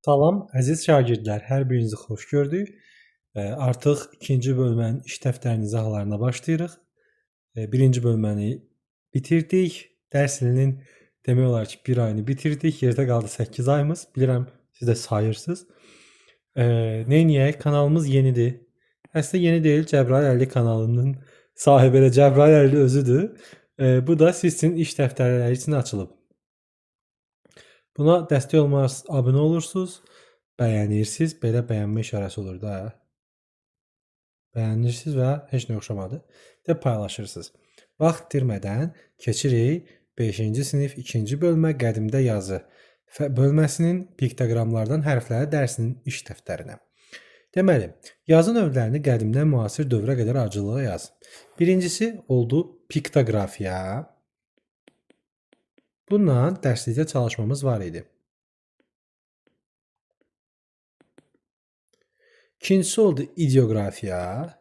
Salam, əziz şagirdlər, hər birinizi xoş gördük. Artıq ikinci bölmənin iş dəftərinin izahlarına başlayırıq. Birinci bölməni bitirdik. Dərs ilinin demək olar ki, bir ayını bitirdik. Yerdə qaldı 8 ayımız. Bilirəm, siz də sayırsınız. Neyniyək? Kanalımız yenidir. Əslində yeni deyil, Cəbrayıl Əlli kanalının sahibi elə Cəbrayıl Əlli özüdür. Bu da siz üçün iş dəftərləri üçün açılıb. Buna dəstək olmaq abunə olursunuz, bəyənirsiniz, belə bəyənmə işarəsi olur da. Bəyənirsiniz və heç nə oxşamadı. Və paylaşırsınız. Vaxt itirmədən keçirik 5-ci sinif 2-ci bölmə qədimdə yazı bölməsinin piktoqramlardan hərfləri dərsinin iş dəftərinə. Deməli, yazı növlərini qədimdən müasir dövrə qədər ardıcıllığa yazın. Birincisi oldu piktoqrafiya. Bununla dərslikdə çalışmamız var idi. İkincisi oldu ideografiya.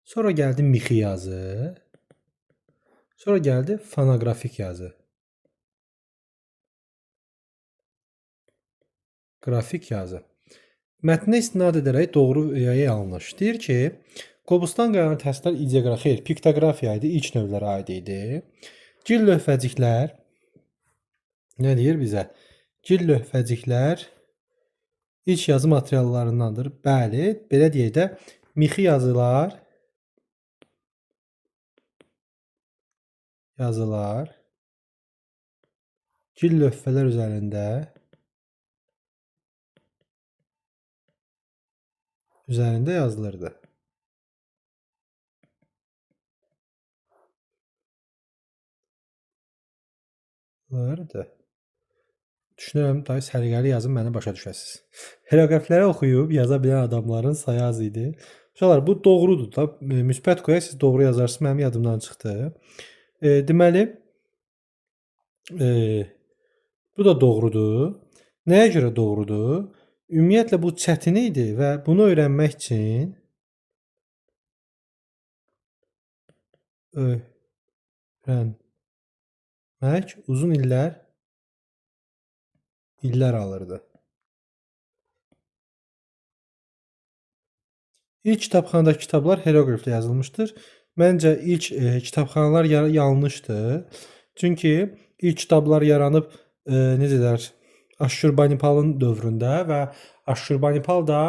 Sonra gəldi mixi yazı. Sonra gəldi fonoqrafik yazı. Qrafik yazı. Mətnə istinad edərək doğru və ya yanlış. Deyir ki, Qobustan qalan təsvirlər ideografiya, piktoqrafiya idi, ilk növlərə aid idi. Gil lövhəciklər nə deyir bizə? Gil lövhəciklər ilk yazı materiallarındandır. Bəli, belə deyək də, mixi yazılar gil lövhələr üzərində yazılırdı. Düşünürəm, dayı səliqəli yazın, məni başa düşəsiniz. Hieroqrafləri oxuyub yaza bilən adamların sayı az idi. Uşaqlar, bu doğrudur da. Müsbət qoyaq, siz doğru yazarsınız, mənim yadımdan çıxdı. Deməli, bu da doğrudur. Nəyə görə doğrudur? Ümumiyyətlə, bu çətin idi və bunu öyrənmək üçün uzun illər alırdı. İlk kitabxanadakı kitablar hieroqrafla yazılmışdır. Məncə ilk kitabxanalar yanlışdır. Çünki ilk kitablar yaranıb necələr Aşşurbanipalın dövründə və Aşşurbanipal da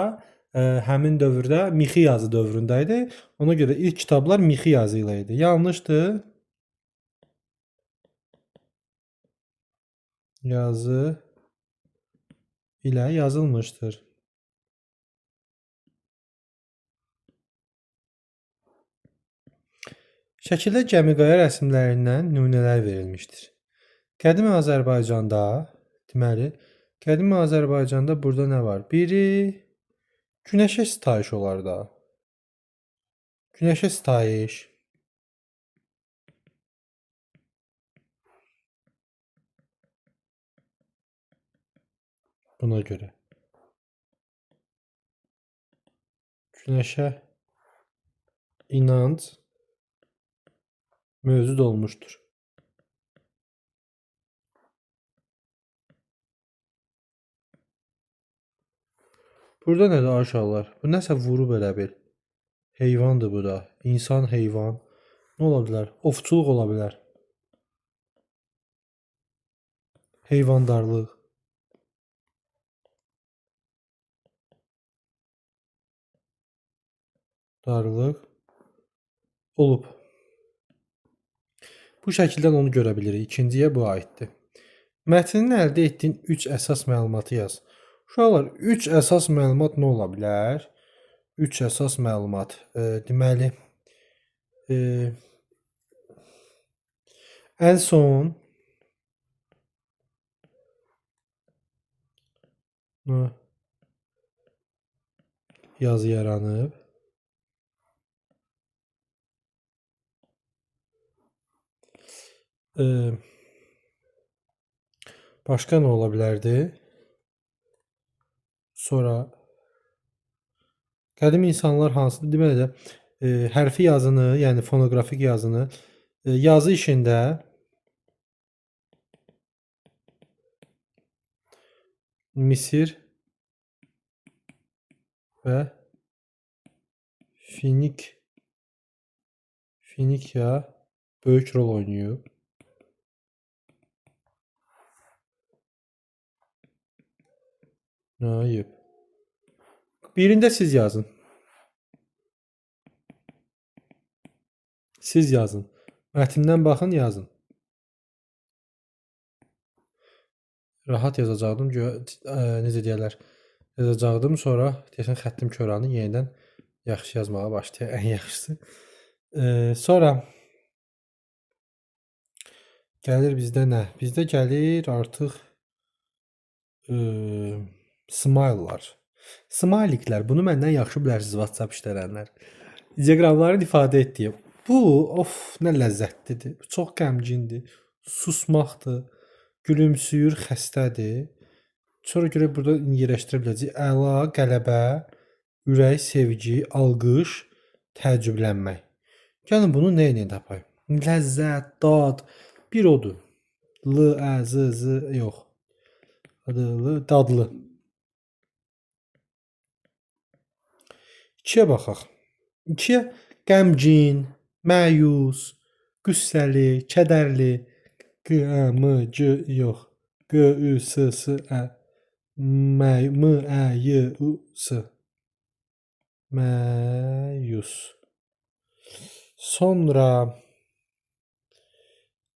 həmin dövrdə mixi yazı dövründə idi. Ona görə ilk kitablar mixi yazı ilə idi. Yanlışdır. Yazı ilə yazılmışdır. Şəkildə gəmiqaya rəsmlərindən nümunələr verilmişdir. Qədim Azərbaycanda, deməli, qədim Azərbaycanda burada nə var? Biri günəşə sitayiş olar da. Günəşə sitayiş. Buna görə. Günəşə inanc mövcud olmuşdur. Burada nədir aşağılar? Bu nəsə vurub elə bil. Heyvandır bu da. İnsan, heyvan. Nə ola bilər? Ovçuluq ola bilər. Heyvandarlıq. Darlıq olub. Bu şəkildən onu görə bilirik. İkinciyə bu aiddir. Mətnin əldə etdiyin 3 əsas məlumatı yaz. Uşaqlar, 3 əsas məlumat nə ola bilər? 3 əsas məlumat. Deməli, ən son yazı yaranıb. Başqa nə ola bilərdi? Sonra qədim insanlar hansıdır? Deməli də hərfi yazını, yəni fonoqrafik yazını yazı işində Misir ve Finikya böyük rol oynuyor. Ayıb. Birində siz yazın. Siz yazın. Mətndən baxın, yazın. Rahat yazacaqdım. Necə deyərlər? Yazacaqdım, sonra deyəsən xəttim köranı yenidən yaxşı yazmağa başlayır. Ən yaxşısı. Sonra gəlir bizdə nə? Bizdə gəlir artıq smile-lar. Smailiklər. Bunu məndən yaxşı bilərsiniz WhatsApp işlədənlər. Diaqramların ifadə etdiyi. Bu, of, nə ləzzətlidir. Çox qəmgindir. Susmaqdır. Gülümsüyür, xəstədir. Sonra görə burada yerləşdirə biləcəyik. Əla, qələbə, ürək, sevgi, alqış, təəccüblənmək. Gəlin bunu nə ilə tapayım? Ləzzət, dad, bir odur. L, ə, z, yox. Adlı, dadlı. 2-yə baxaq. 2-yə qəmgin, məyus, qüssəli, kədərli, q, ə, m, c, yox. Q, ü, s, ə, m, ə, y, u, s. Məyus. Sonra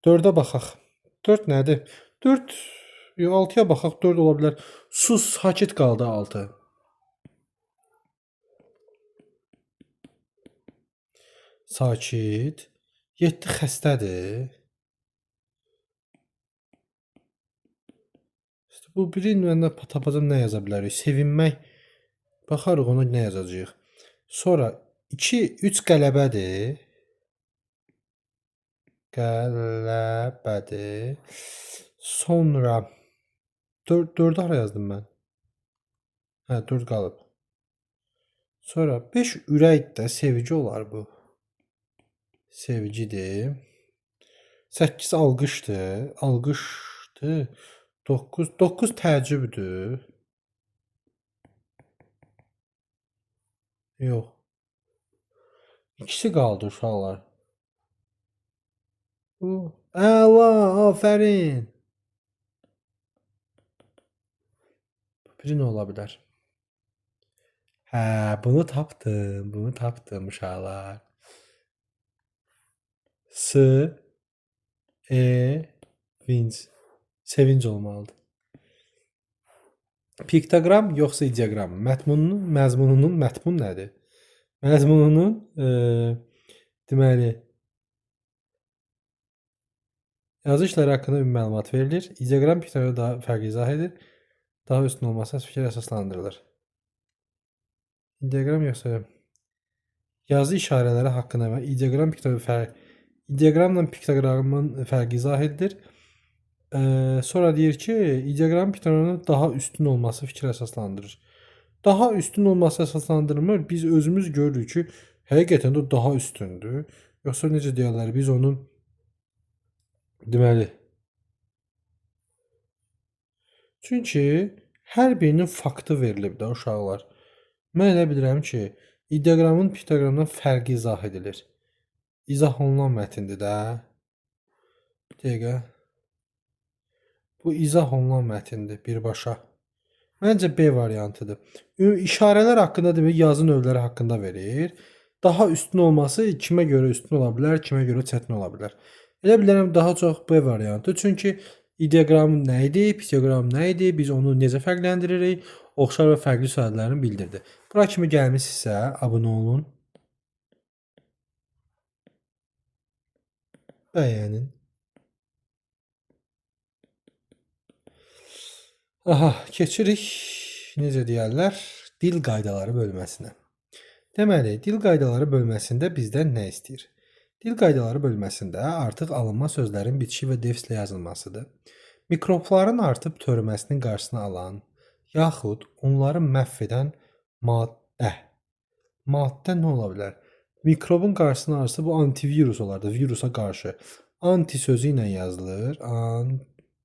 4-ə baxaq. 4 nədir? 4, 6-ya baxaq, 4 ola bilər. Sus, sakit qaldı 6. Sakit. 7 xəstədir. Bu birin məndə tapacam nə yaza bilərik? Sevinmək. Baxarıq ona nə yazacağıq. Sonra 2, 3 qələbədir. Qələbədir. Sonra 4 hara yazdım mən? Hə, 4 qalıb. Sonra 5 ürək də sevgi olar bu. Sevgidir. 8 alqışdır. Alqışdır. 9 təəccübdür. Yox. İkisi qaldı uşaqlar. Əla, afərin. Biri nə ola bilər? Hə, bunu tapdım uşaqlar. Sevinc olmalıdır. Piktoqram yoxsa ideoqram? Məzmununun mətmun nədir? Məzmununun deməli yazı işləri haqqında ümumi məlumat verilir. İdeoqram piktoqramı daha fərqli izah edir. Daha üstün olması fikir əsaslandırılır. İdeoqram yoxsa yazı işarələri haqqında və ideoqramla piktoqramın fərqi izah edilir. Sonra deyir ki, ideoqram piktoqramın daha üstün olması fikir əsaslandırır. Daha üstün olması əsaslandırmır. Biz özümüz görürük ki, həqiqətən də daha üstündür. Yoxsa necə deyirlər, biz onun deməli. Çünki hər birinin faktı verilib də uşaqlar. Mən elə bilirəm ki, ideoqramın piktoqramdan fərqi izah edilir. İzah olunan mətndir də. Bir dəqiqə. Bu izah olunan mətindir birbaşa. Məncə B variantıdır. İşarələr haqqında demək yazı növləri haqqında verir. Daha üstün olması kimə görə üstün ola bilər, kimə görə çətin ola bilər. Elə bilirəm daha çox B variantı. Çünki ideoqram nə idi, piktoqram nə idi, biz onu necə fərqləndiririk, oxşar və fərqli sözlərini bildirdi. Bura kimi gəlmisinizsə, abunə olun. Bəyənin. Aha, keçirik, necə deyərlər, dil qaydaları bölməsinə. Deməli, dil qaydaları bölməsində bizdən nə istəyir? Dil qaydaları bölməsində artıq alınma sözlərin bitişi və defislə yazılmasıdır. Mikrobların artıb törəməsinin qarşısını alan, yaxud onları məhv edən maddə. Maddə nə ola bilər? Mikrobun qarşısını alırsa bu antivirus olar da, virusa qarşı. Anti sözü ilə yazılır.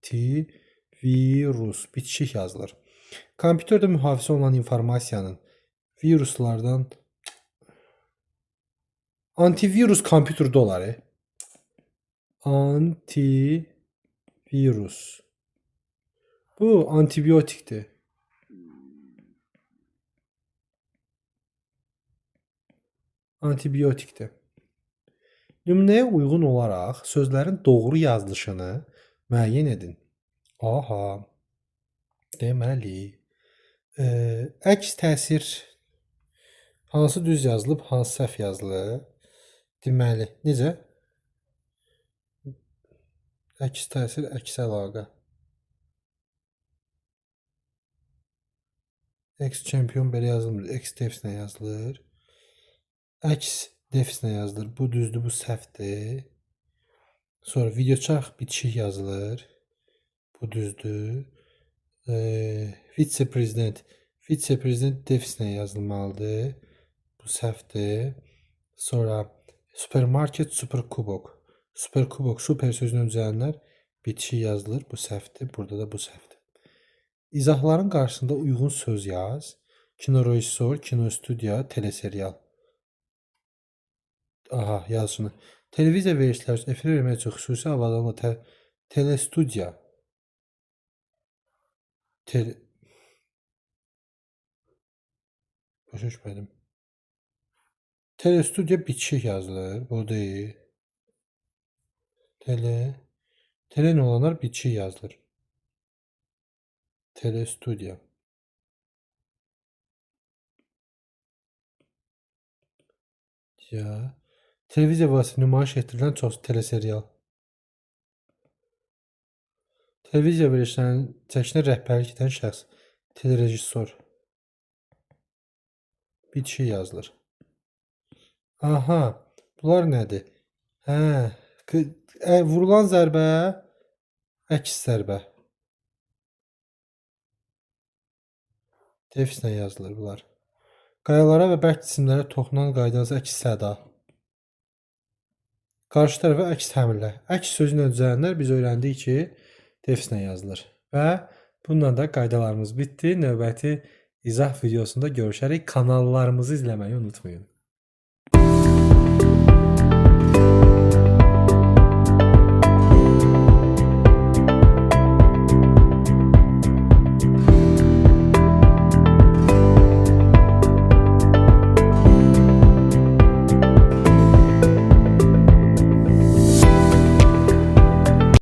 Antivirus, bitişik yazılır. Kompüterdə mühafizə olunan informasiyanın viruslardan antivirus kompüterdə olar. Antivirus. Bu antibiotikdir. Antibiotikdir. Nümunəyə uyğun olaraq sözlərin doğru yazılışını müəyyən edin. Aha. Deməli, əks təsir hansı düz yazılıb, hansı səhv yazılıb? Deməli, necə? Əks təsir, əks əlaqə. Əks çempion belə yazılmır. Əks defislə yazılır. Əks defislə yazılır. Bu düzdür, bu səhvdir. Sonra videoçarx bitişik yazılır. Bu düzdür. Vitse-prezident defislə yazılmalıdır. Bu səhvdir. Sonra supermarket, superkubok. Superkubok, super sözünü düzələnlər bitişik yazılır. Bu səhvdir. Burada da bu səhvdir. İzahların qarşısında uyğun söz yaz. Kinorejissor, kinostudiya, teleserial. Aha, yaz şunu. Televiziya verilişləri üçün efir vermək üçün xüsusi avadanlıqla telestudiya. Başa düşmədim. Telestudiya bitişik yazılır. Bu deyil. Tele olanlar bitişik yazılır. Telestudiya. Ya. Televiziya vasitəsilə nümayiş etdirilən çox teleserial. Televiziya verilişlərinin çəkinə rəhbərlik edən şəxs. Telerejissor. Bitişik yazılır. Aha. Bunlar nədir? Vurulan zərbə, əks zərbə. Defislə yazılır bunlar. Qayalara və bərk cisimlərə toxunan qaydası əks səda. Qarşı tərəfə əks həmlə. Əks sözünə düzələnlər biz öyrəndik ki, defislə yazılır. Və bununla da qaydalarımız bitdi. Növbəti izah videosunda görüşərik. Kanallarımızı izləməyi unutmayın.